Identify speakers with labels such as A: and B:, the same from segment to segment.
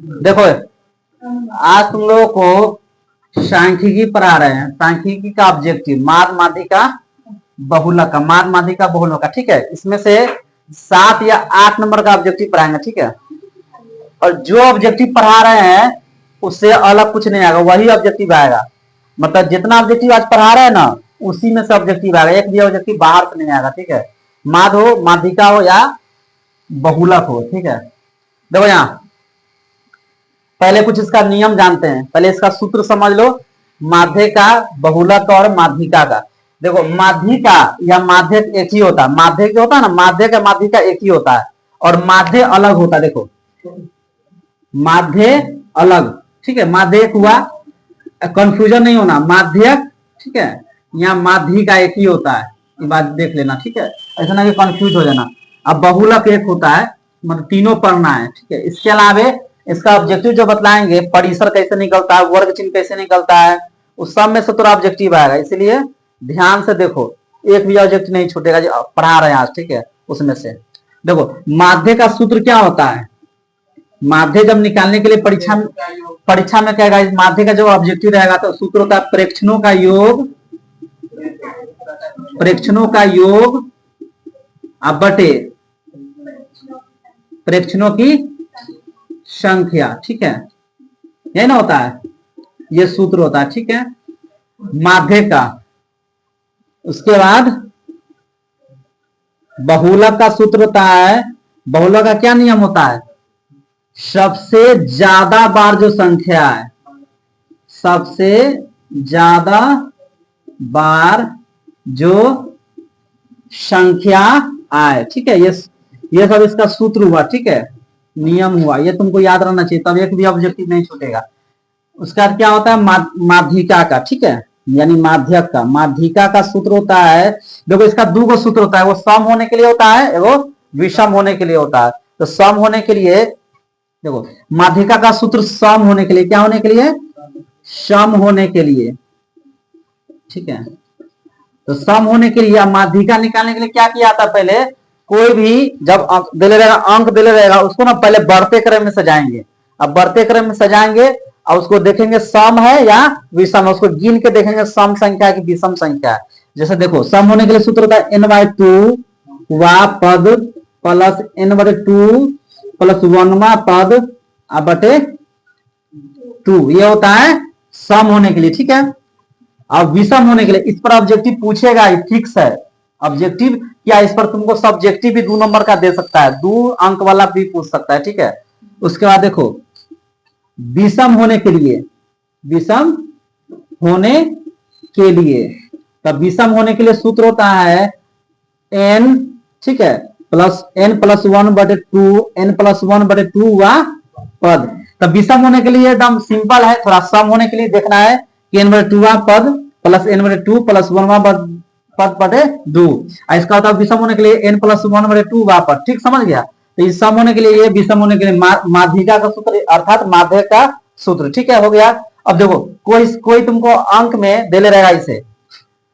A: देखो आज तुम लोगों को सांख्यिकी पढ़ा रहे हैं। सांख्यिकी का ऑब्जेक्टिव माद माध्यिका बहुलक का, माद माध्यिका बहुलक का, ठीक है। इसमें से 7 या 8 नंबर का ऑब्जेक्टिव पढ़ाएंगे, ठीक है। और जो ऑब्जेक्टिव पढ़ा रहे हैं उससे अलग कुछ नहीं आएगा, वही ऑब्जेक्टिव आएगा। मतलब जितना ऑब्जेक्टिव आज पढ़ा रहे हैं ना उसी में से ऑब्जेक्टिव आएगा, एक भी ऑब्जेक्टिव बाहर से नहीं आएगा, ठीक है। माद हो, माध्यिका हो या बहुलक हो, ठीक है। देखो यहाँ पहले कुछ इसका नियम जानते हैं, पहले इसका सूत्र समझ लो। माध्य का, बहुलक और माध्यिका का। देखो माध्यिका या माध्यक एक ही होता है, माध्य क्या होता है ना, माध्य का माध्यिका एक ही होता है और माध्य अलग होता है। देखो माध्य अलग, ठीक है। माध्य एक हुआ, कंफ्यूजन नहीं होना, माध्यक, ठीक है। यहाँ माध्यिका एक ही होता है, ये बात देख लेना, ठीक है। ऐसा ना कि कंफ्यूज हो जाना। अब बहुलक एक होता है, मतलब तीनों पढ़ना है, ठीक है। इसके अलावा इसका ऑब्जेक्टिव जो बतलाएंगे, परिसर कैसे निकलता है, वर्ग चिन्ह कैसे निकलता है, उस सब में से थोड़ा ऑब्जेक्टिव आएगा, इसलिए ध्यान से देखो, एक भी ऑब्जेक्ट नहीं छूटेगा जो पढ़ा रहे हैं आज, ठीक है। उसमें से देखो माध्य का सूत्र क्या होता है। माध्य जब निकालने के लिए परीक्षा में कहेगा, इस माध्य का जो ऑब्जेक्टिव रहेगा तो सूत्र होता है प्रेक्षणों का योग, प्रेक्षणों का योग अब बटे प्रेक्षणों की संख्या, ठीक है। यही ना होता है, ये सूत्र होता है, ठीक है, माध्य का। उसके बाद बहुलक का सूत्र होता है, बहुलक का क्या नियम होता है, सबसे ज्यादा बार जो संख्या है, सबसे ज्यादा बार जो संख्या आए, ठीक है। ये सब इसका सूत्र हुआ, ठीक है, नियम हुआ, ये तुमको याद रहना चाहिए, तब एक भी ऑब्जेक्टिव नहीं छूटेगा। उसका क्या होता है माध्यिका का, ठीक है, यानी माध्यक का। माध्यिका का सूत्र होता है, देखो इसका दो गो सूत्र होता है, वो सम होने के लिए होता है, वो विषम होने के लिए होता है। तो सम होने के लिए देखो, माध्यिका का सूत्र सम होने के लिए, क्या होने के लिए, सम होने के लिए, ठीक है। तो सम होने के लिए, माध्यिका निकालने के लिए क्या किया था, पहले कोई भी जब दे रहेगा, अंक दे रहेगा, उसको ना पहले बढ़ते क्रम में सजाएंगे। अब बढ़ते क्रम में सजाएंगे और उसको देखेंगे सम है या विषम है, उसको गिन के देखेंगे सम संख्या की विषम संख्या है। जैसे देखो सम होने के लिए सूत्र होता है n/2 वा पद प्लस n/2 प्लस 1वां पद बटे 2, ये होता है सम होने के लिए, ठीक है। अब विषम होने के लिए इस पर ऑब्जेक्टिव पूछेगा, फिक्स है ऑब्जेक्टिव क्या, इस पर तुमको सब्जेक्टिव भी 2 नंबर का दे सकता है, 2 अंक वाला भी पूछ सकता है, ठीक है। उसके बाद देखो विषम होने के लिए, विषम होने के लिए, तब विषम होने के लिए सूत्र होता है n, ठीक है, प्लस n+1/2, n+1/2 वा पद। तब विषम होने के लिए एकदम सिंपल है, थोड़ा सम होने के लिए देखना है कि n/2 पद प्लस n/2 प्लस 1वां पद बटे 2। इसका होता है विषम होने के लिए n+1/2 वा पद, ठीक, समझ गया। तो इस सम होने के लिए, ये विषम होने के लिए माध्यिका का सूत्र अर्थात माध्य का सूत्र, ठीक है, हो गया। अब देखो कोई तुमको अंक में दे ले रहेगा इसे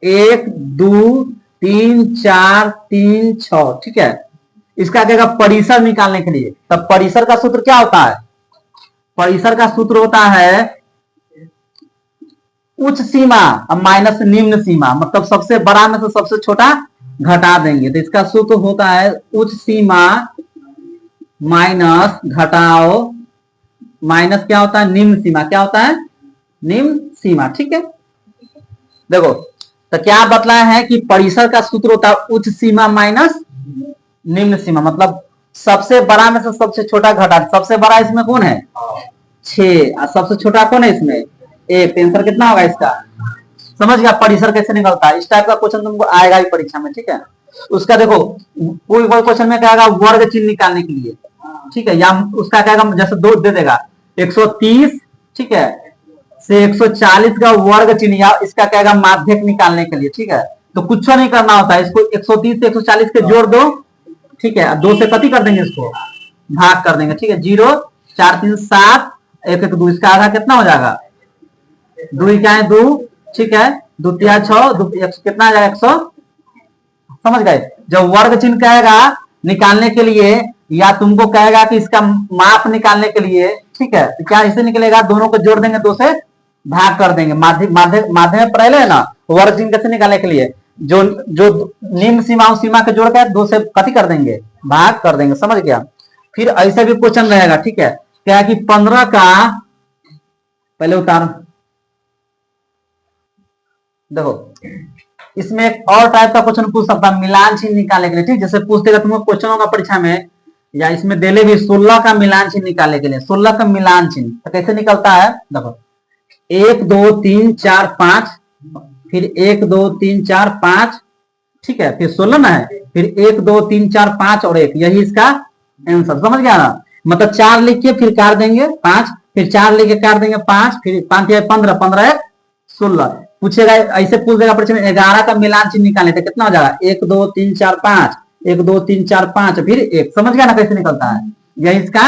A: 1 2 3 4 3 6, ठीक है। इसका क्या परिसर निकालने के लिए, तब परिसर का सूत्र क्या होता है, परिसर का सूत्र होता है उच्च सीमा अब माइनस निम्न सीमा, मतलब सबसे बड़ा में से सबसे छोटा घटा देंगे। तो इसका सूत्र होता है उच्च सीमा माइनस घटाओ माइनस क्या होता है, निम्न सीमा, क्या होता है, निम्न सीमा, ठीक है। देखो तो क्या बतलाया है कि परिसर का सूत्र होता है उच्च सीमा माइनस निम्न सीमा, मतलब सबसे बड़ा में से सबसे छोटा घटा। सबसे बड़ा इसमें कौन है, 6, और सबसे छोटा कौन है इसमें 1। आंसर कितना होगा इसका, समझ गया परिसर कैसे निकलता है। इस टाइप का क्वेश्चन तुमको आएगा ही परीक्षा में, ठीक है। उसका देखो कोई क्वेश्चन में कहेगा वर्ग चिन्ह निकालने के लिए, ठीक है, या उसका कहेगा जैसे 2 दे देगा 130, ठीक है, से 140 का वर्ग चिन्ह, या इसका कहेगा माध्यक निकालने के लिए, ठीक है। तो कुछ नहीं करना होता है, इसको 130 से 140 के जोड़ दो, ठीक है, 2 से कति कर देंगे, इसको भाग कर देंगे, ठीक है। 0 4 3 7 1 1 2, इसका आधा कितना हो जाएगा, 2 क्या है 2, ठीक है, 2 3 6 कितना आ जाएगा 100, समझ गए। जब वर्ग चिन्ह कहेगा निकालने के लिए या तुमको कहेगा कि इसका माप निकालने के लिए, ठीक है, तो क्या इसे निकलेगा, दोनों को जोड़ देंगे, 2 से भाग कर देंगे। माध्य माध्य माध्यम पहले है ना, वर्ग चिन्ह कैसे निकालने के लिए, जो जो निम्न सीमा उस सीमा के जोड़ के 2 से कथी कर देंगे, भाग कर देंगे, समझ गया। फिर ऐसा भी क्वेश्चन रहेगा, ठीक है, क्या है कि 15 का, पहले उतार, देखो इसमें एक और टाइप का क्वेश्चन पूछ सकता है मिलान चिन्ह निकालने के लिए, ठीक, जैसे पूछ देगा तुमको क्वेश्चन होगा परीक्षा में, या इसमें दे ले भी 16 का मिलान चिन्ह निकालने के लिए, 16 का मिलान चिन्ह तो कैसे निकलता है, देखो 1 2 3 4 5, फिर 1 2 3 4 5, ठीक है, फिर 16 ना है, फिर 1 2 3 4 5 और 1, यही इसका आंसर, समझ गया ना। मतलब 4 लिख के फिर काट देंगे 5, फिर 4 लिख के काट देंगे 5, फिर 5 15, 15 1 16। पूछेगा ऐसे पूछ देगा परीक्षा में 11 का मिलान चिन्ह निकालने तो कितना हो जाएगा, 1 2 3 4 5, 1 2 3 4 5, फिर 1, समझ गया ना कैसे निकलता है, यही इसका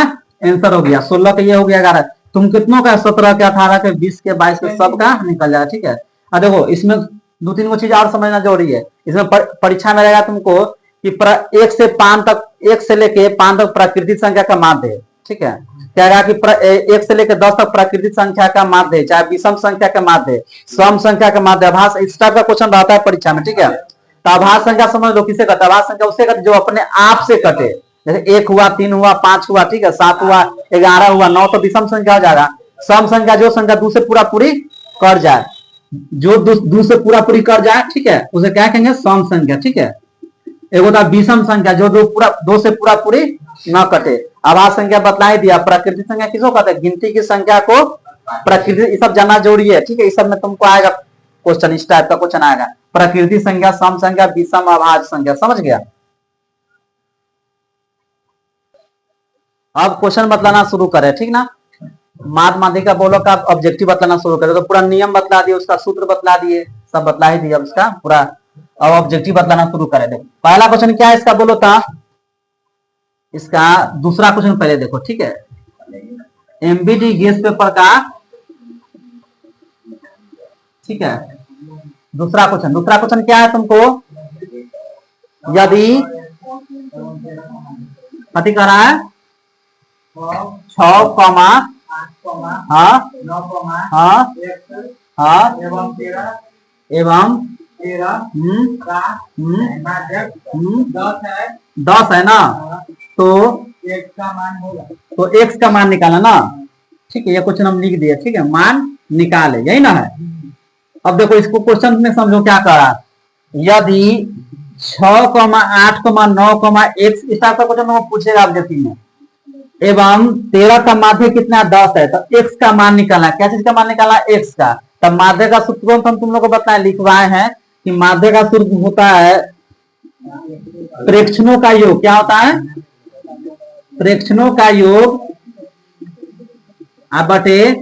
A: आंसर हो गया। 16 का ये हो गया 11, तुम कितनों का, 17 के 18 के 20 के 22 के सब का निकल जाएगा, ठीक है। अब देखो इसमें 2-3 चीज और समझना जरूरी है, इसमें परीक्षा में रहेगा तुमको कि 1 से 5 तक, 1 से लेके 5 तक प्राकृतिक संख्या का माध्य है, ठीक है, कहेगा कि 1 से लेकर 10 तक प्राकृतिक संख्या का माध्य, चाहे विषम संख्या का माध्य, सम संख्या का माध्य, आभास, इस टाइप का क्वेश्चन रहता है परीक्षा में, ठीक है। तो आभास संख्या समझ लो किसे कहते हैं, आभास संख्या उसे कहते जो अपने आप से कटे, जैसे 1 हुआ, 3 हुआ, 5 हुआ, ठीक है, 7 हुआ, 11 हुआ, 9 तो विषम संख्या हो जाएगा। सम संख्या जो संख्या 2 से पूरा पूरी कर जाए, जो 2 से पूरा पूरी कर जाए, ठीक है, उसे क्या कहेंगे, सम संख्या, ठीक है। एक होता है विषम संख्या जो 2 से पूरा पूरी न कटे। आभास संख्या बतला ही दिया। प्राकृतिक संख्या किसको कहते हैं, गिनती की संख्या को प्रकृति, ये सब जानना जरूरी है, ठीक है, इस सब में तुमको आएगा क्वेश्चन, इस टाइप का क्वेश्चन आएगा, प्रकृति संख्या, सम संख्या, विषम, अभाज्य संख्या, समझ गया। अब क्वेश्चन बतलाना शुरू करें, ठीक ना, माध्य माध्यिका बोलो का ऑब्जेक्टिव बतलाना शुरू करें, तो पूरा नियम बतला दिए, उसका सूत्र बतला दिए, सब बतला ही दिया उसका पूरा। अब ऑब्जेक्टिव बतलाना शुरू करें। देखो पहला क्वेश्चन क्या है इसका, बोलो था इसका दूसरा क्वेश्चन पहले देखो, ठीक है, एमबीडी गैस पेपर का, ठीक है, दूसरा क्वेश्चन क्या है तुमको, यदि कथी कह रहा है, 6, हाँ हाँ हाँ एवं 10 है ना, तो x का मान निकाला ना, ठीक है, ये क्वेश्चन हम लिख दिए, ठीक है, मान निकाले, यही ना है। अब देखो इसको क्वेश्चन में समझो क्या कर रहा है, यदि 6, 8, 9, x इस टाइप का क्वेश्चन पूछेगा ऑब्जेक्टिव में, एवं 13 का माध्य कितना 10 है, तो x का मान निकालना, क्या चीज का मान निकालना, x का। तब माध्य का सूत्र हम तुम लोग को बताए लिखवाए हैं कि माध्य का सूत्र होता है प्रेक्षणों का योग, क्या होता है, प्रेक्षणों का योग बटे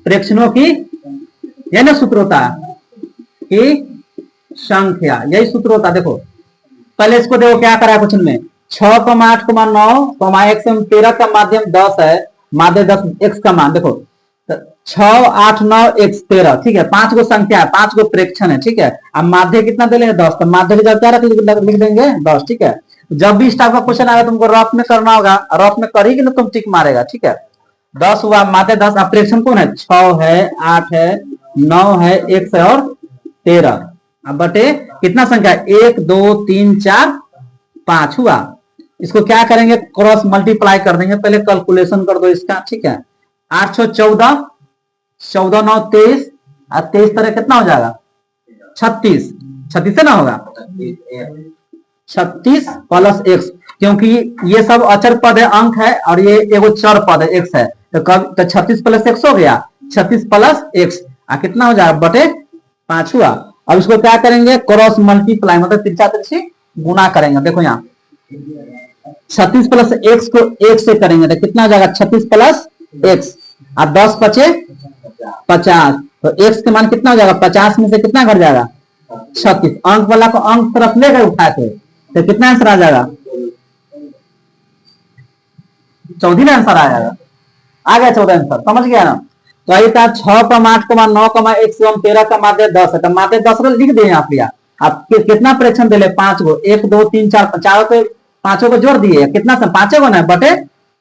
A: प्रेक्षणों की, यही ना सूत्र होता है कि संख्या, यही सूत्र होता है। देखो पहले इसको देखो क्या करा है क्वेश्चन में, 6, 8, 9, x 13 का माध्यम 10 है, माध्य 10, x का मान देखो 6, 8, 9, x 13, ठीक है, 5 गो संख्या है, 5 गो प्रेक्षण है, ठीक है। अब माध्य कितना दे लेंगे 10, तो माध्य की जगह क्या लिख देंगे 10, ठीक है। जब भी इस टाइप का क्वेश्चन आएगा तुमको रफ में करना होगा, रफ में करी कि ना तुम टिक मारेगा, ठीक है। 10 हुआ, माध्य 10, अब प्रेक्षण कौन है, 6 है, 8 है, 9 है, x है और 13, अब बटे कितना संख्या, 1 2 3 4 5 हुआ। इसको क्या करेंगे, क्रॉस मल्टीप्लाई कर देंगे, पहले कैलकुलेशन कर दो इसका, ठीक है, 8 6 14, 14 9 23, और 23 तरह कितना हो जाएगा 36, 36 से ना होगा 36 प्लस x, क्योंकि ये सब अचर पद है, अंक है, और ये एगो चर पद है x है, तो 36 प्लस x हो गया, 36 प्लस x कितना हो जाएगा बटे 5 हुआ। अब इसको क्या करेंगे, क्रॉस मल्टीप्लाई, मतलब तिरछा तिरछी गुना करेंगे। देखो यहाँ 36 प्लस x को 1 से करेंगे तो कितना हो जाएगा 36 प्लस x, और 10 बचे 50, तो x के मान कितना हो जाएगा, 50 में से कितना घट जाएगा 36, अंक वाला को अंक तरफ लेकर उठा के, तो कितना आंसर आ जाएगा 14 आंसर आ जाएगा, आ गया 14 आंसर, समझ गया ना। तो ये था 6, 8, 9, x 13 का माध्य 10 है, तो माध्य 10 को लिख दिए आप, आप कितना प्रेक्षण दे ले 5 गो, 1 2 3 4 चारों पे पांचों को जोड़ दिए, कितना पांचों को ना बटे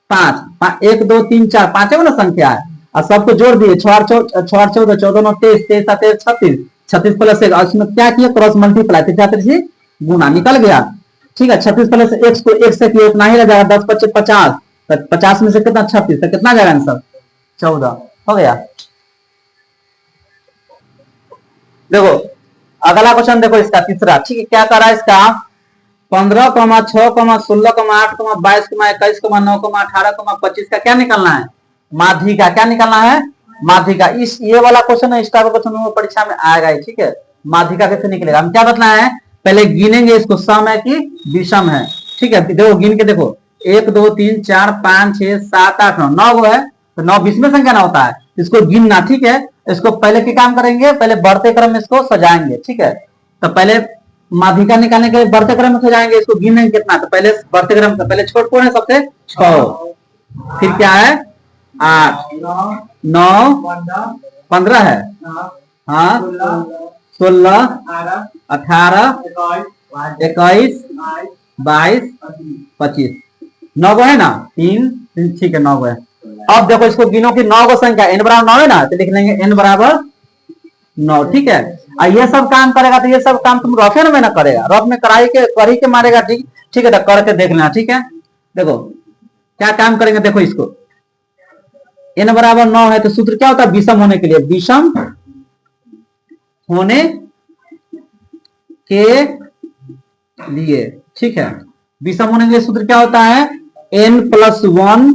A: 5, 1 2 3 4 पांचों को ना संख्या है, और सबको जोड़ दिए, 6 14 14 9 23 23 27 36, 36 प्लस 1, उसमें क्या किया क्रॉस मल्टीप्लाई, तिरछा गुना निकल गया। ठीक है, 36 प्लस x को 1 से किया उतना ही रह जाएगा, 10 25 50, 50 में से कितना 36, तो कितना जाएगा आंसर 14 हो गया। देखो अगला क्वेश्चन देखो इसका तीसरा, ठीक है, क्या कर रहा है इसका 15, 6, 16, 8, 22, 21, 9, 18, 25 का क्या निकलना है, माध्यिका। क्या निकलना है, माध्यिका। इस ये वाला क्वेश्चन है, इस टाइप का क्वेश्चन परीक्षा में आएगा, ठीक है। माध्यिका कैसे निकलेगा, हम क्या बतलाए हैं, पहले गिनेंगे इसको, सम है कि विषम है, ठीक है। देखो गिन के देखो, 1 2 3 4 5 6 7 8 9 9 है, तो 9 20 में संख्या ना होता है, इसको गिनना, ठीक है। इसको पहले क्या काम करेंगे, पहले बढ़ते क्रम में इसको सजाएंगे, ठीक है। तो पहले माध्यिका निकालने के लिए बढ़ते क्रम में सजाएंगे, इसको गिनेंगे कितना, तो पहले बढ़ते क्रम से पहले छोट कौन है सबसे 6, फिर क्या है 8 9 15 है, हाँ 16 18 21 22 25, 9 गो है ना, 3 ठीक है 9 गो है। अब देखो इसको गिनो कि 9 गो संख्या n बराबर 9 है ना, तो लिख लेंगे n बराबर 9, ठीक है। और ये सब काम करेगा तो ये सब काम तुम रफे में ना करेगा, रफ में कर ही के मारेगा, ठीक ठीक है, तो करके देख लेना, ठीक है। देखो क्या काम करेंगे, देखो इसको n बराबर 9 है, तो सूत्र क्या होता है विषम होने के लिए, विषम होने के लिए, ठीक है। विषम होने के लिए सूत्र क्या होता है, n+1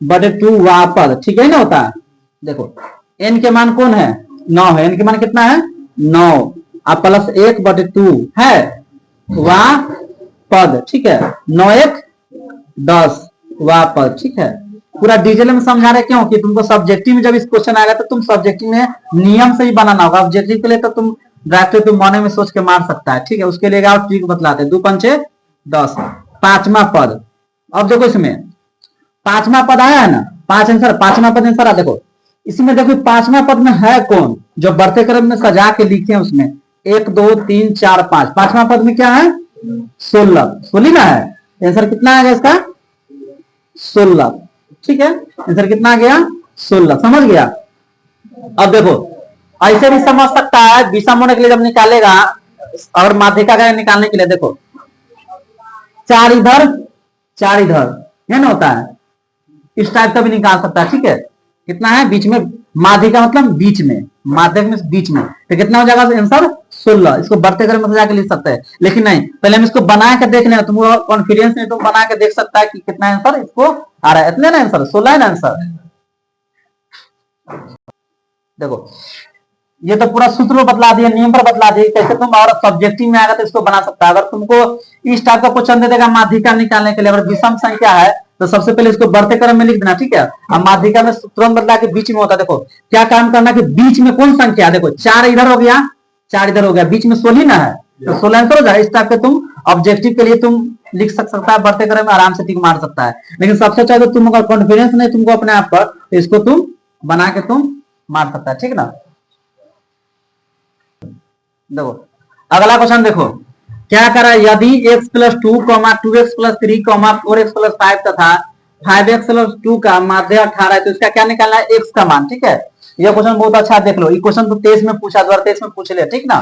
A: बटे 2 वापद, ठीक है ना होता है। देखो n के मान कौन है 9 है, n के मान कितना है 9, अब प्लस 1 बटे 2 है वापद, ठीक है, 9 1 10 वापद, ठीक है। पूरा डिटेल में समझा रहे, क्यों कि तुमको सब्जेक्टिव में जब इस क्वेश्चन आएगा तो तुम सब्जेक्टिव में नियम से ही बनाना होगा, ऑब्जेक्टिव के लिए तो तुम डायरेक्ट तुम मन में सोच के मार सकता है, ठीक है। उसके लिए आप ट्रिक बतलाते हैं, 2 पंचे 10, पांचवा पद। अब देखो इसमें पांचवा पद आया है ना, पांचवा पद आंसर देखो इसमें, देखो पांचवा पद में है कौन, जो बढ़ते क्रम में सजा के लिखे हैं उसमें 1 2 3 4 5, पांचवा पद में क्या है 16 ना है, आंसर कितना आएगा इसका 16, ठीक है। आंसर कितना आ गया 16, समझ गया। अब देखो ऐसे भी समझ सकता है, विषम होने के लिए जब निकालेगा और माध्यिका का निकालने के लिए, देखो 4 इधर 4 इधर है ना होता है, इस टाइप का भी निकाल सकता है, ठीक है। कितना है बीच में, माध्यिका मतलब बीच में, माध्यक में बीच में, तो कितना हो जाएगा आंसर 16। इसको बढ़ते क्रम में सजा के लिख सकते हैं, लेकिन नहीं, पहले हम इसको बना के देख लें, तुमको कॉन्फिडेंस में तुम बना के देख सकता है कि कितना आंसर इसको आ रहा है, इतने ना आंसर 16 है ना आंसर। देखो ये तो पूरा सूत्र बतला दिया, नियम पर बतला दिए, कैसे तुम और सब्जेक्टिव में आएगा तो इसको बना सकता है। अगर तुमको इस टाइप का क्वेश्चन दे देगा माध्यिका निकालने के लिए, अगर विषम संख्या है तो सबसे पहले इसको बढ़ते क्रम में लिख देना, ठीक है। अब माध्यिका में तुरंत बदला के बीच में होता है, देखो क्या काम करना कि बीच में कौन संख्या, देखो 4 इधर हो गया 4 इधर हो गया, बीच में 16 ना है, तो 16 आंसर हो जाए। इस टाइप के तुम ऑब्जेक्टिव के लिए तुम लिख सकता है, बढ़ते क्रम में आराम से टिक मार सकता है। लेकिन सबसे अच्छा तो तुम अगर कॉन्फिडेंस नहीं तुमको अपने आप पर, तो इसको तुम बना के तुम मार सकता है, ठीक ना। देखो अगला क्वेश्चन देखो क्या करा, यदि x + 2, 2x + 3, 4x + 5 तथा 5x + 2 का माध्य 18 है, तो इसका क्या निकालना है x का मान, ठीक है। यह क्वेश्चन बहुत अच्छा देख लो, ये क्वेश्चन तो 23 में पूछा, 2023 में पूछ ले, ठीक ना,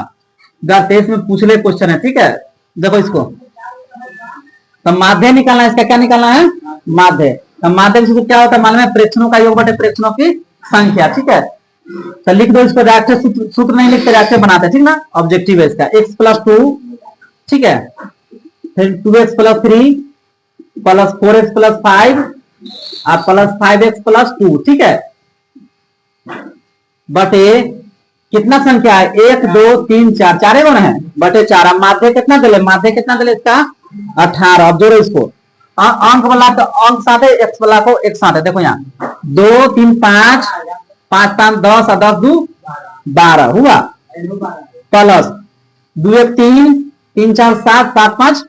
A: 2023 में पूछ ले क्वेश्चन है, ठीक है। देखो इसको तो माध्य निकालना है, इसका क्या निकालना है माध्य। तो माध्य से क्या होता है मालूम है, प्रेक्षणों का योग बटे प्रेक्षणों की संख्या, ठीक है। तो लिख दो इसको, डायरेक्ट सूत्र नहीं लिखते, डायरेक्ट बनाते, ठीक ना। ऑब्जेक्टिव है इसका x + 2, ठीक है, फिर 2x + 3 प्लस 4x + 5 और प्लस 5x + 2, ठीक है, बटे कितना संख्या है 1 2 3 4, चारे गुण है बटे 4। अब माध्य कितना दिले, माध्य कितना दिले इसका 18। अब जोड़ो इसको, अंक वाला तो अंक साथ है, x वाला को एक साथ है। देखो यहाँ 2 3 5 5 5 10 और 10 2 12 हुआ, प्लस 2 1 3 3 4 7 7 5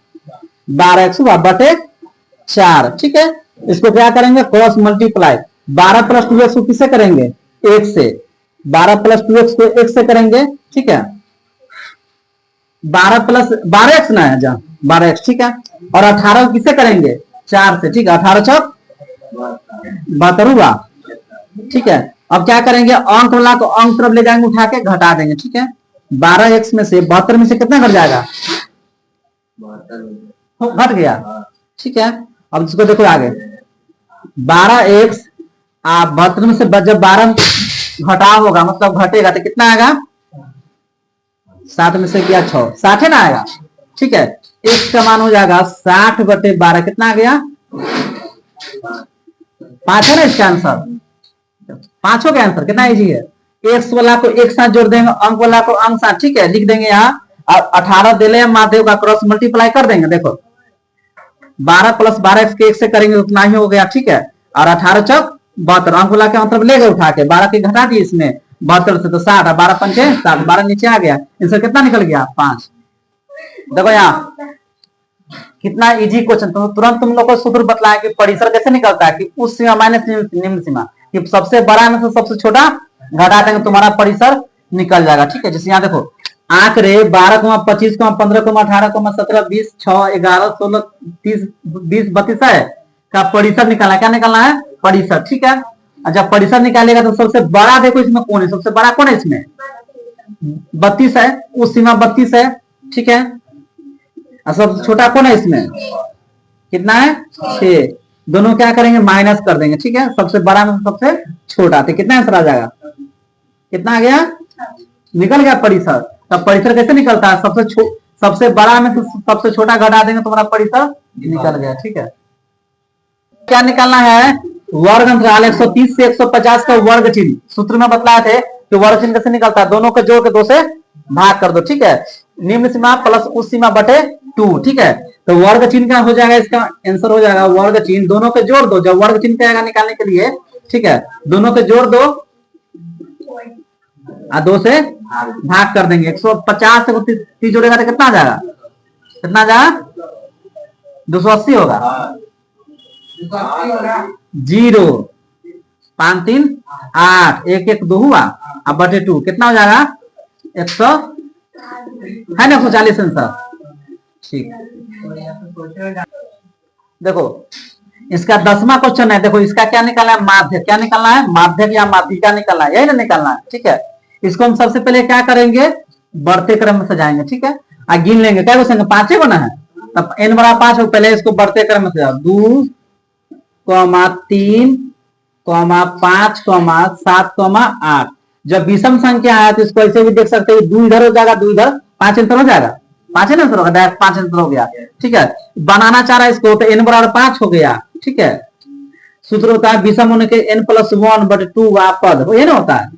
A: 12x हुआ बटे 4, ठीक है। इसको क्या करेंगे क्रॉस मल्टीप्लाई, 12 + 2x को किससे करेंगे 1 से, 12 + 2x को 1 से करेंगे, ठीक है। 12 + 12x ना है जहाँ 12x, ठीक है। और 18 किससे करेंगे, 4 से, ठीक है। 18 चौक 72 हुआ, ठीक है। अब क्या करेंगे, अंक वाला को अंक तरफ ले जाएंगे, उठा के घटा देंगे, ठीक है। 12x में से 72 में से कितना घट जाएगा, घट गया, ठीक है। अब इसको देखो आगे, 12x 72 में से जब 12 घटा होगा मतलब घटेगा तो कितना आएगा, 7 में से किया 6, 60 है ना आएगा, ठीक है। x का मान हो जाएगा 60/12, कितना आ गया, 5 है ना इसका आंसर। पांचों का आंसर कितना इजी है, एक्स वाला को एक साथ जोड़ देंगे, अंक वाला को अंक साथ, ठीक है। लिख देंगे यहाँ, और 18 दिले माध्यम का क्रॉस मल्टीप्लाई कर देंगे, देखो 12 + 12x के 1 से करेंगे उतना ही हो गया, ठीक है। और 18 चौक 72, अंक वाला के मतलब ले गए उठा के, 12 के घटा दिए इसमें 72 से, तो 60, 12 पंचे 7, 12 नीचे आ गया, आंसर कितना निकल गया, 5। देखो यहाँ कितना इजी क्वेश्चन, तो तुरंत तुम लोग को सूत्र बतलाया कि परिसर कैसे निकलता है, कि उस सीमा माइनस निम्न सीमा, कि सबसे बड़ा में से सबसे छोटा घटा देंगे, तुम्हारा परिसर निकल जाएगा, ठीक है। जैसे यहाँ देखो आंकड़े 12, 25, 15, 18, 17, 20, 6, 11, 16, 30, 20, 32 है का परिसर निकालना है, क्या निकालना है, परिसर, ठीक है। जब परिसर निकालेगा तो सबसे बड़ा देखो इसमें कौन है, सबसे बड़ा कौन है इसमें, 32 है, उस सीमा 32 है, ठीक है। और सबसे छोटा कौन है इसमें, कितना है, 6, दोनों क्या करेंगे, माइनस कर देंगे, ठीक है। सबसे बड़ा में सबसे छोटा, तो कितना आंसर आ जाएगा, कितना आ गया, निकल गया परिसर। तब परिसर कैसे निकलता है, सबसे बड़ा में सबसे छोटा घटा देंगे, तुम्हारा परिसर निकल गया, ठीक है। क्या निकालना है, वर्ग अंतराल 130 से 150 का वर्ग चिन्ह, सूत्र में बतलाए थे कि वर्ग चिन्ह कैसे निकलता है, दोनों को जोड़ के 2 से भाग कर दो, ठीक है। निम्न सीमा प्लस उस सीमा बटे 2, ठीक है। तो वर्ग चिन्ह क्या हो जाएगा, इसका आंसर हो जाएगा वर्ग चिन्ह, दोनों को जोड़ दो, जब वर्ग चिन्ह आएगा निकालने के लिए, ठीक है, दोनों को जोड़ दो और 2 से भाग कर देंगे। 150 से 30 जोड़ेगा तो कितना आ जाएगा, कितना आ जाएगा, 280 होगा, 0, 5, 3, 8, 1, 1, 2 हुआ, अब बटे 2 कितना हो जाएगा, 100 है ना, 140 आंसर, ठीक। देखो इसका 10वां क्वेश्चन है, देखो इसका क्या निकालना है, माध्य, क्या निकालना है, माध्यक या माध्यिका निकालना है, यही ना निकालना है, ठीक है। इसको हम सबसे पहले क्या करेंगे, बढ़ते क्रम में सजाएंगे, ठीक है। गिन लेंगे, क्या क्वेश्चन, 5 बना है, तब n बड़ा 5 हो, पहले इसको बढ़ते क्रम में सजाओ, 2, 3, 5, 7, 8। जब विषम संख्या है तो इसको ऐसे भी देख सकते हैं, 2 इधर हो जाएगा, 2 इधर, 5 आंसर हो जाएगा, 5 आंसर होगा, डायरेक्ट 5 आंसर हो गया, ठीक है। बनाना चाह रहा है इसको, तो n बराबर 5 हो गया, ठीक है। सूत्र होता है विषम होने के n + 1/2 पद, ये ना होता है,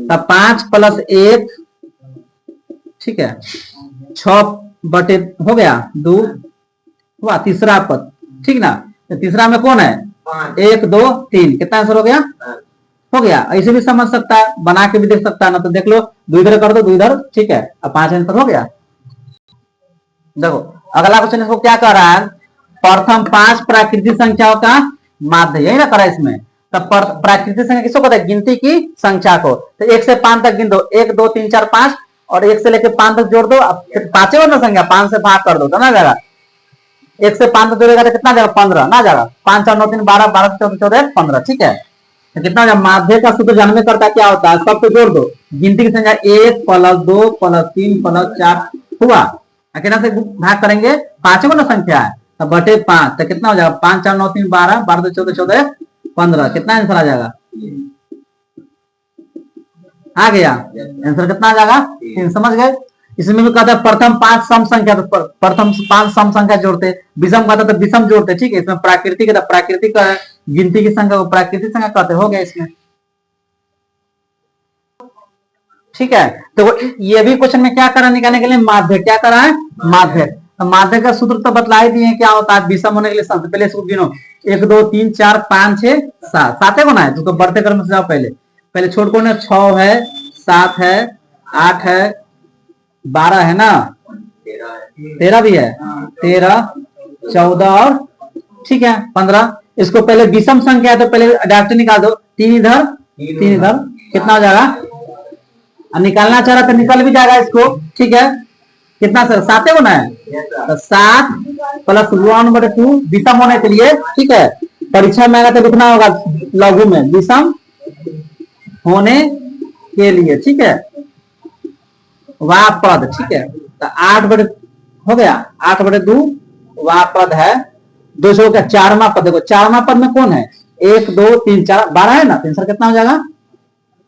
A: तब 5 + 1, ठीक है, 6 बटे हो गया 2 हुआ, तीसरा पद, ठीक ना। तो तीसरा में कौन है, 1, 2, 3, कितना आंसर हो गया, हो गया। ऐसे भी समझ सकता है, बना के भी देख सकता है ना, तो देख लो, 2 इधर कर दो, 2 इधर, ठीक है, अब 5 आंसर हो गया। देखो अगला क्वेश्चन इसको क्या कह रहा है, प्रथम 5 प्राकृतिक संख्याओं का माध्य, यही ना करा इसमें। तब प्राकृतिक संख्या किसको कहते हैं, गिनती की संख्या को। तो 1 से 5 तक गिन दो, 1, 2, 3, 4, 5, और 1 से लेकर 5 तक जोड़ दो, फिर 5 वाला संख्या 5 से भाग कर दो, तो ना जाएगा, 1 से 5 तक जोड़ेगा तो कितना जाएगा, 15 ना जाएगा, 5, 4, 9, 3, 12, 12, 14, 14, 15, ठीक है। तो कितना हो, माध्य का सूत्र जानने करता क्या होता है, सबको जोड़ दो, गिनती की संख्या 1 + 2 + 3 + 4 हुआ, कितना से भाग करेंगे, 5 वाला संख्या है, तो बटे 5, तो कितना हो जाएगा, 5, 4, 9, 3, 12, 12, 14, 14, 15, कितना आंसर आ जाएगा, आ गया आंसर, कितना आ जाएगा, 3, समझ गए। इसमें भी कहता है प्रथम 5 सम संख्या, तो प्रथम 5 सम संख्या जोड़ते, विषम कहता तो विषम जोड़ते, ठीक है। इसमें प्राकृतिक है, तो प्राकृतिक गिनती की संख्या को प्राकृतिक संख्या कहते, हो गया इसमें, ठीक है। तो ये भी क्वेश्चन में क्या करा, निकालने के लिए माध्य, क्या करा है, माध्य। तो माध्य का सूत्र तो बतला ही दिए क्या होता है, विषम होने के लिए सबसे पहले इसको गिनो, 1, 2, 3, 4, 5, 6, 7, 7 होना है, तो बढ़ते क्रम से जाओ, पहले छोड़ को ना, 6 है, 7 है, 8 है, 12 है ना, 13 भी है, 13, 14 और, ठीक है, 15। इसको पहले विषम संख्या है तो पहले डायरेक्ट निकाल दो, 3 इधर, 3 इधर, कितना हो जाएगा, निकालना चाह रहा तो निकल भी जाएगा इसको, ठीक है। कितना सर 7 गुना है, तो 7 प्लस 1/2 विषम होने के लिए, ठीक है, परीक्षा में आएगा तो लिखना होगा लघु में विषम होने के लिए, ठीक है, वह पद, ठीक है, तो 8 हो गया, 8/2 वह पद है, 200 का 4वां पद, देखो 4वां पद में कौन है, 1 2 3 4 12 है ना, 3 सर कितना हो जाएगा,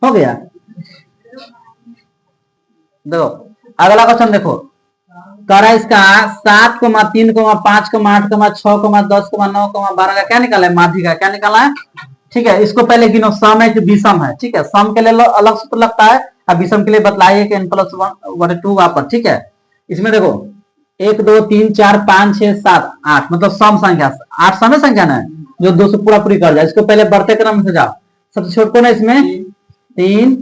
A: हो गया। देखो अगला क्वेश्चन देखो, कह रहा है इसका 7, 3, 5, 8, 6, 10, 9, 12 का क्या निकाला है, माध्य का क्या निकाला है, ठीक है। इसको पहले गिनो, सम है कि विषम है, ठीक है, सम के लिए अलग सूत्र लगता है और विषम के लिए बतलाइए कि n+1/2 वहां पर, ठीक है। इसमें देखो 1 2 3 4 5 6 7 8 मतलब सम संख्या, 8 सम संख्या ना है जो 2 से पूरा पूरी कर जाए। इसको पहले बढ़ते क्रम में जाओ, सबसे छोटा कौन है इसमें, 3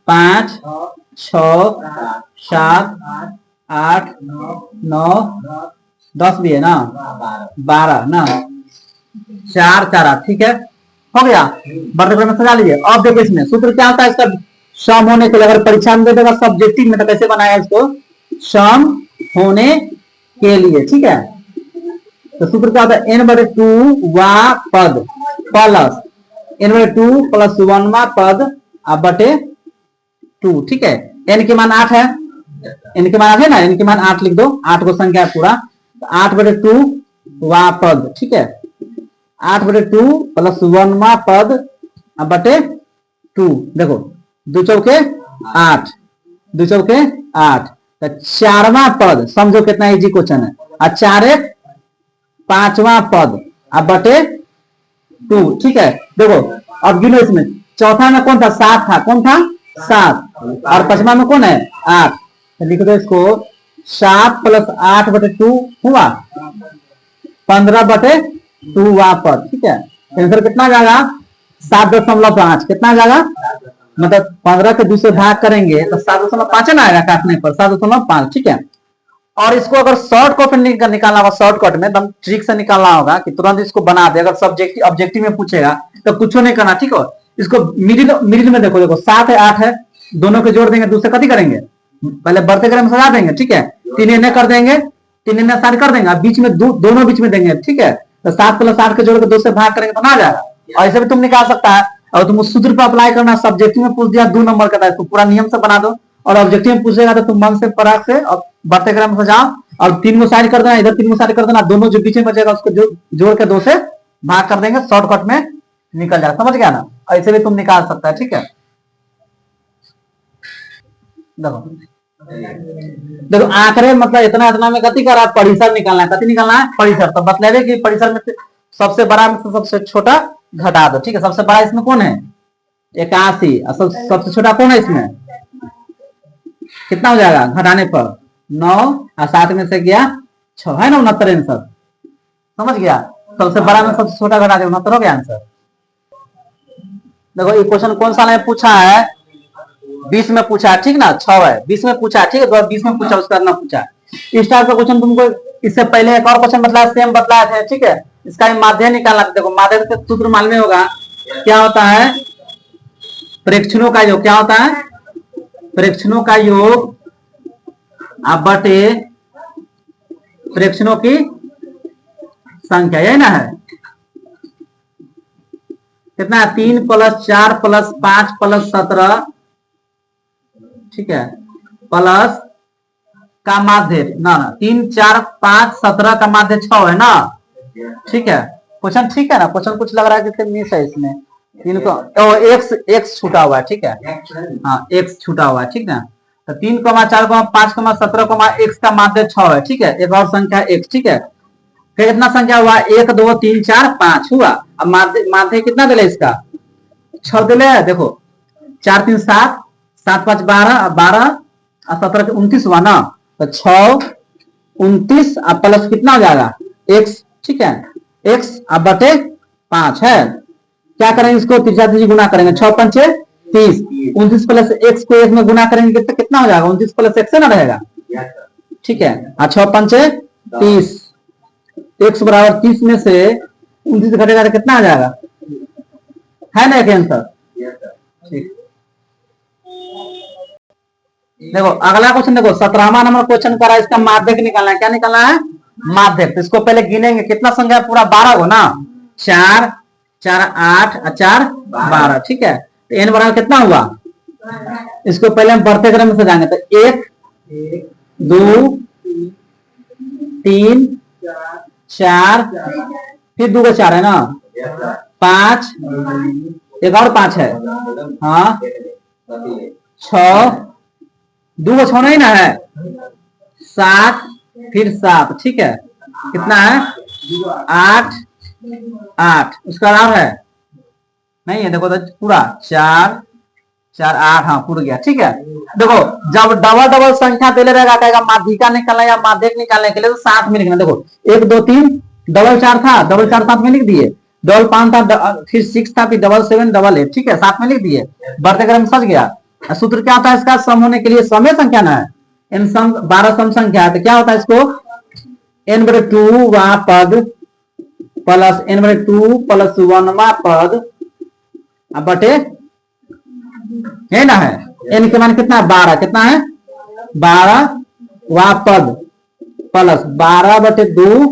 A: 5 6 7 8 9 10 भी है ना, 12 ना, 4 4 8, ठीक है, हो गया। बढ़ते क्रम में सजा लीजिए। अब देखो इसमें सूत्र क्या होता है इसका, सम होने के लिए, अगर परीक्षा में दे देगा सब्जेक्टिव में तो कैसे बनाया इसको, सम होने के लिए, ठीक है। तो सूत्र क्या होता है, n/2 वा पद प्लस n/2 प्लस 1वां पद बटे 2, ठीक है। n के मान 8 है, n के मान 8 है ना, n के मान 8 लिख दो, 8 को संख्या है पूरा, तो 8/2 वा पद, ठीक है, 8/2 प्लस 1वां पद बटे 2, देखो 2 चौके 8, 2 चौके 8, तो 4वां पद समझो कितना इजी क्वेश्चन है, और 4 1 5वां पद अब बटे 2, ठीक है। देखो अब गिनो इसमें, चौथा में कौन था, 7 था, कौन था 7, और 5वां में कौन है 8, तो लिख दो इसको 7 प्लस 8/2 हुआ 15/2 वहां पर, ठीक है। आंसर कितना जाएगा, 7.5, कितना जाएगा, मतलब 15 के 2 से भाग करेंगे तो 7.5 ना आएगा काटने पर, 7.5, ठीक है। और इसको अगर शॉर्टकट में निकालना होगा, शॉर्टकट में एकदम ट्रिक से निकालना होगा कि तुरंत इसको बना दे, अगर सब्जेक्टिव ऑब्जेक्टिव में पूछेगा तो कुछ नहीं करना, ठीक है। इसको मिडिल में देखो, देखो 7 है 8 है, दोनों के जोड़ देंगे, दूसरे कति करेंगे, पहले बढ़ते क्रम में सजा देंगे, ठीक है, 3 इन्हें कर देंगे, 3 इन्हें 7 कर देंगे, बीच में दोनों बीच में देंगे, ठीक है, तो 7 प्लस 8 के जोड़ के 2 से भाग करेंगे तो ना जाएगा। और ऐसे भी तुम निकाल सकता है, और तुम उस सूत्र पर अप्लाई करना, सब्जेक्टिव में पूछ दिया 2 नंबर का था, इसको पूरा नियम से बना दो, और ऑब्जेक्टिव में पूछेगा तो तुम मन से पराग से और बढ़ते क्रम से जाओ, और 3 को साइड कर देना, इधर 3 को साइड कर देना, दोनों जो बीच में बचेगा उसको जोड़ के 2 से भाग कर देंगे, शॉर्टकट में निकल जाएगा, समझ गया ना। ऐसे भी तुम निकाल सकता है, ठीक है। देखो आंकड़े मतलब इतना इतना में कति करा, परिसर निकालना है, कति निकालना है, परिसर, तो बतलावे कि परिसर में सबसे बड़ा में सबसे छोटा घटा दो, ठीक है। सबसे बड़ा इसमें कौन है 81, और सबसे छोटा कौन है इसमें, कितना हो जाएगा घटाने पर 9, और 7 में से गया 6, है ना 69 आंसर, समझ गया। सबसे बड़ा में सबसे छोटा घटा दे, 69 हो गया आंसर। देखो ये क्वेश्चन कौन सा में पूछा है, 20 में पूछा है, ठीक ना, 6 है, 20 में पूछा है, ठीक है, 20 में पूछा, उसका ना पूछा। इस टाइप का क्वेश्चन तुमको इससे पहले एक और क्वेश्चन बतलाया, सेम बतलाया था, ठीक है। इसका माध्य निकालना, देखो माध्य का सूत्र मालूम होगा, क्या होता है, प्रेक्षणों का योग, क्या होता है, प्रेक्षणों का योग बटे प्रेक्षणों की संख्या, यही ना है, कितना है, 3 प्लस 4 प्लस 5 प्लस 17, ठीक है, प्लस का माध्य ना, 3 4 5 17 का माध्य 6 है ना, ठीक है। क्वेश्चन ठीक है ना, क्वेश्चन कुछ लग रहा है कि मिस है इसमें, 3 को एक्स छूटा हुआ है, ठीक है, हाँ एक्स छूटा हुआ है, ठीक ना। तो 3, 4, 5, 17, एक्स का माध्य 6 है, ठीक है, एक और संख्या एक्स, ठीक है। फिर कितना संख्या हुआ, 1 2 3 4 5 हुआ। अब माध्य कितना दिले इसका, 6 दिले है, देखो 4 3 7, 7 5 12, 12 और 17 29 हुआ ना, तो 6 29 और प्लस कितना हो जाएगा एक्स, ठीक है, एक्स अब बटे 5 है। क्या करेंगे इसको, तीसरा तीसरी गुना करेंगे, 6 5 30, 29 प्लस एक्स को 1 में गुना करेंगे तो कितना हो जाएगा, 29 प्लस एक्स ना रहेगा, ठीक है, और 6 5 30, एक्स बराबर 30 में से 29 घटेगा तो कितना आ जाएगा, है ना एक आंसर, ठीक। देखो अगला क्वेश्चन देखो 17वां नंबर क्वेश्चन करा, इसका माध्यक निकालना है। क्या निकालना है? माध्यक। तो इसको पहले गिनेंगे, कितना संख्या है पूरा 12 हो ना, 4 4 8 और 4 12, ठीक है। तो n बराबर कितना हुआ, इसको पहले हम बढ़ते क्रम में सजाएंगे। तो 1 2 3 4, फिर 2 का 4 है ना, 5, एक और 5 है, हाँ 6, 2 का 6 नहीं ना है, 7, फिर 7, ठीक है। कितना है? 8 8, उसका नाम है नहीं है, देखो तो पूरा 4 4 8, हाँ पूरा गया, ठीक है। देखो जब डबल डबल संख्या दे रहेगा, कहेगा माध्यिका निकालना या माध्यक निकालने के लिए, तो साथ में लिखना। देखो 1 2 3 डबल 4 था, डबल 4 साथ में लिख दिए, डबल 5 था, फिर 6 था, फिर डबल 7 डबल 8, ठीक है, साथ में लिख दिए, बढ़ते क्रम सज गया। सूत्र क्या होता है इसका? सम होने के लिए समय संख्या ना है, एन सम 12 सम संख्या है, तो क्या होता है इसको n/2 वहां पद प्लस n/2 प्लस 1वां पद बटे है ना, है n के मान कितना है? 12, कितना है? 12 वा पद प्लस 12/2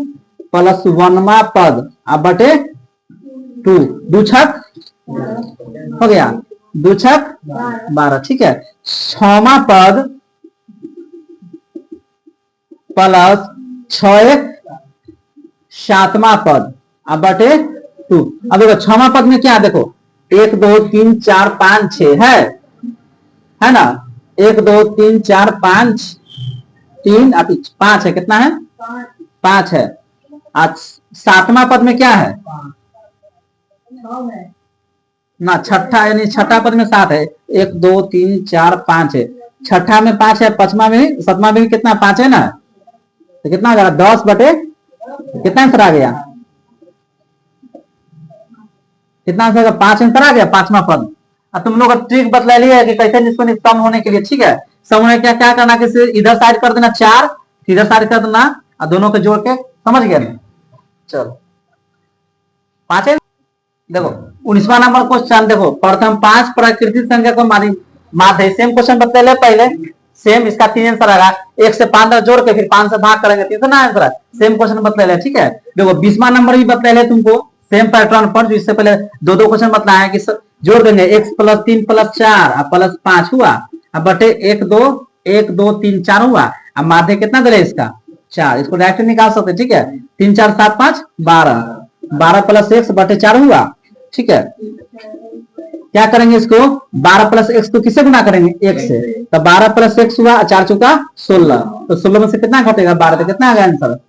A: प्लस 1वां पद बटे 2, 2 छक हो गया, 2 छक 12, ठीक है। 6वां पद प्लस 6 1 7वां पद बटे 2। अब देखो 6वां पद में क्या है? देखो 1 2 3 4 5 6 है ना, 1 2 3 4 5 3 अभी 5 है, कितना है? 5 है। आज 7वां पद में क्या है ना, छठा यानी छठा पद में 7 है, 1 2 3 4 5 है, छठा में 5 है, 5वां में 7वां में कितना 5 है ना, तो कितना आ गया? 10 बटे कितना आंसर आ गया? कितना आंसर? 5 आंसर आ गया, 5वां पद। अब तुम लोग ट्रिक बतला लिया है कि कैसे निष्पन्न सम होने के लिए, ठीक है। सम होने क्या क्या करना, किसी इधर साइड कर देना 4, इधर साइड कर देना, और दोनों को जोड़ के, समझ गया? चलो 5 है। देखो 19वां नंबर क्वेश्चन देखो, प्रथम 5 प्राकृतिक संख्या को माध्य, सेम क्वेश्चन बतला ले पहले, सेम इसका 3 आंसर आएगा, 1 से 5 जोड़ के फिर 5 से भाग करेंगे, 3 ना आंसर है, सेम क्वेश्चन बतला ले, ठीक है। देखो 20वां नंबर भी बतला ले तुमको, सेम पैटर्न पर, जो इससे पहले दो क्वेश्चन बतलाया कि जोड़ देंगे, 1 + 3 + 4 + 5 हुआ, अब बटे 1 2 1 2 3 4 हुआ। अब माध्य कितना दे इसका? 4, इसको डायरेक्ट निकाल सकते, ठीक है। 3 4 7 5 12, 12 + 1 बटे 4 हुआ, ठीक है। क्या करेंगे इसको? 12 + x को किससे गुना करेंगे? 1 से, तो 12 + x हुआ, 4 चौका 16, तो 16 में से कितना घटेगा? 12, तो कितना आ गया आंसर?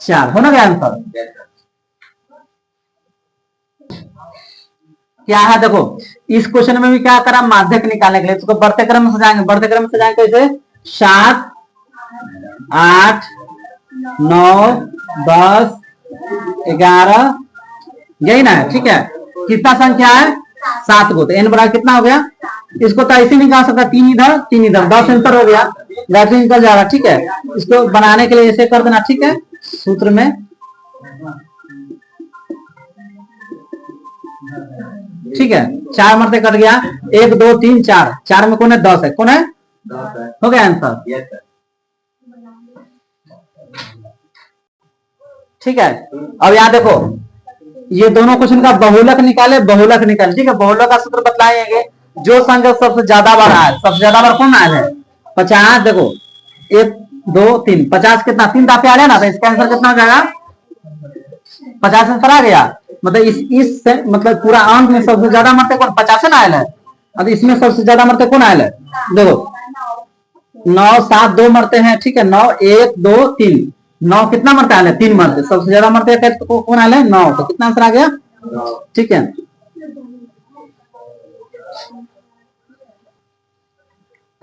A: 4, होना गया आंसर। क्या है देखो, इस क्वेश्चन में भी क्या करा, माध्यक निकालने के लिए इसको बढ़ते क्रम में सजाएंगे, बढ़ते क्रम में सजाएंगे कैसे? 7 8 9 10 11, यही ना है, ठीक है। कितना संख्या है? 7 को, तो n बराबर कितना हो गया? इसको तो ऐसे निकाल सकता, 3 इधर 3 इधर, 10 आंसर हो गया, बैटरी निकल जा रहा, ठीक है। इसको बनाने के लिए ऐसे कर देना, ठीक है, सूत्र में, ठीक है। 4 मरते कट गया, 1 2 3 4, 4 में कौन है? 10 है, कौन है? हो गया आंसर, ठीक है। अब यहाँ देखो, ये दोनों क्वेश्चन का बहुलक निकाले, बहुलक निकाले, ठीक है। बहुलक का सूत्र बतलाएंगे, जो संख्या सबसे ज्यादा बार आया, सबसे ज्यादा बार कौन आया है? 50। देखो 1 2 3, 50 कितना? 3 दाफे आ रहे ना, तो इसका आंसर कितना हो जाएगा? 50 आंसर आ गया। मतलब इस मतलब पूरा अंक में सबसे ज्यादा मरते कौन? 50 ना आयल है। अब इसमें सबसे ज्यादा मरते कौन आयल है? देखो 9 7 2 मरते हैं, ठीक है, 9 1 2 3, 9 कितना मरता है? 3 मरते, सबसे ज्यादा मरते हैं तो कौन आयल है? 9, तो कितना आंसर आ गया? ठीक है।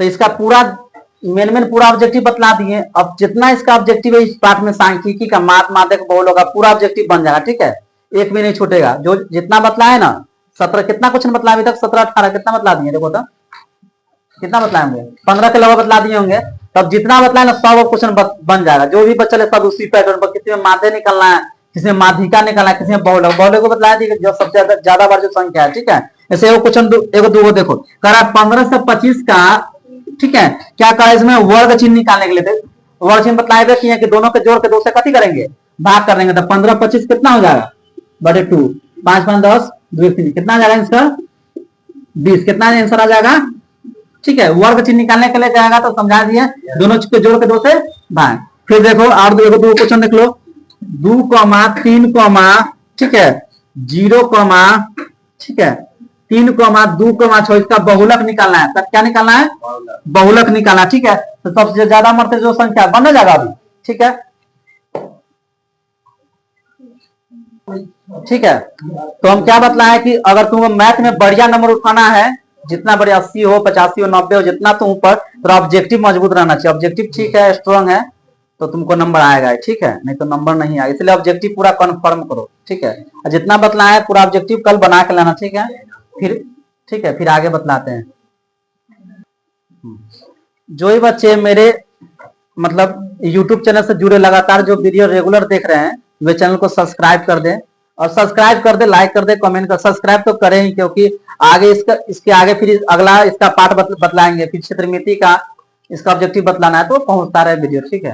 A: तो इसका पूरा मेन पूरा ऑब्जेक्टिव बतला दिए। अब जितना इसका ऑब्जेक्टिव है इस पार्ट में, सांख्यिकी का माध्यक बहुलक का पूरा ऑब्जेक्टिव बन जाएगा, ठीक है, एक भी नहीं छूटेगा। जो जितना बतलाए ना, 17 कितना क्वेश्चन बतला अभी तक? 17 18 कितना बतला दिए? देखो तो कितना बतलाए होंगे? 15 के लगभग बतला दिए होंगे। तब जितना बतलाए ना, 100 क्वेश्चन बन जाएगा, जो भी बच्चे सब उसी पैटर्न पर। किसी में माध्य निकलना है, किसी में माध्यिका निकलना है, किसी में बहुलक। बहुलक को बतलाया दी जो सबसे ज्यादा बार जो संख्या है, ठीक है। ऐसे वो क्वेश्चन एगो दूगो देखो, करा 15 से 25 का ठीक है। क्या कहा इसमें, वर्ग चिन्ह निकालने के लिए थे, वर्ग चिन्ह बतलाए किए कि दोनों के जोड़ के 2 से कथी करेंगे, भाग कर देंगे। तो 15 25 कितना हो जाएगा, बटे 2, 5 5 10, 2 3 कितना आ जाएगा आंसर, 20। कितना आंसर आ जाएगा, ठीक है। वर्ग चिन्ह निकालने के लिए जाएगा तो समझा दिए, दोनों के जोड़ के 2 से भाग। फिर देखो और दो क्वेश्चन देख लो, 2, 3, ठीक है, 0, ठीक है, 3, 2, 6 इसका बहुलक निकालना है। तब क्या निकालना है, बहुलक निकालना, ठीक है। तो सबसे ज्यादा मरते जो संख्या बन जाएगा अभी, ठीक है, ठीक है। तो हम क्या बतलाए कि अगर तुमको मैथ में बढ़िया नंबर उठाना है, जितना बड़े 80 हो 85 हो 90 हो जितना तुम ऊपर, तो ऑब्जेक्टिव मजबूत रहना चाहिए। ऑब्जेक्टिव ठीक है, स्ट्रांग है, तो तुमको नंबर आएगा, ठीक है, नहीं तो नंबर नहीं आएगा। इसलिए ऑब्जेक्टिव पूरा कन्फर्म करो, ठीक है। जितना बतलाया है पूरा ऑब्जेक्टिव कल बना के लाना, ठीक है। फिर ठीक है, फिर आगे बतलाते हैं। जो ही बच्चे मेरे मतलब YouTube चैनल से जुड़े, लगातार जो वीडियो रेगुलर देख रहे हैं, वे चैनल को सब्सक्राइब कर दें, और सब्सक्राइब कर दे, लाइक कर दे, कमेंट कर, सब्सक्राइब तो करें ही, क्योंकि आगे इसके आगे फिर अगला इसका पार्ट बतलाएंगे, फिर क्षेत्रमिति का इसका ऑब्जेक्टिव बतलाना है, तो पहुंचता रहे वीडियो, ठीक है।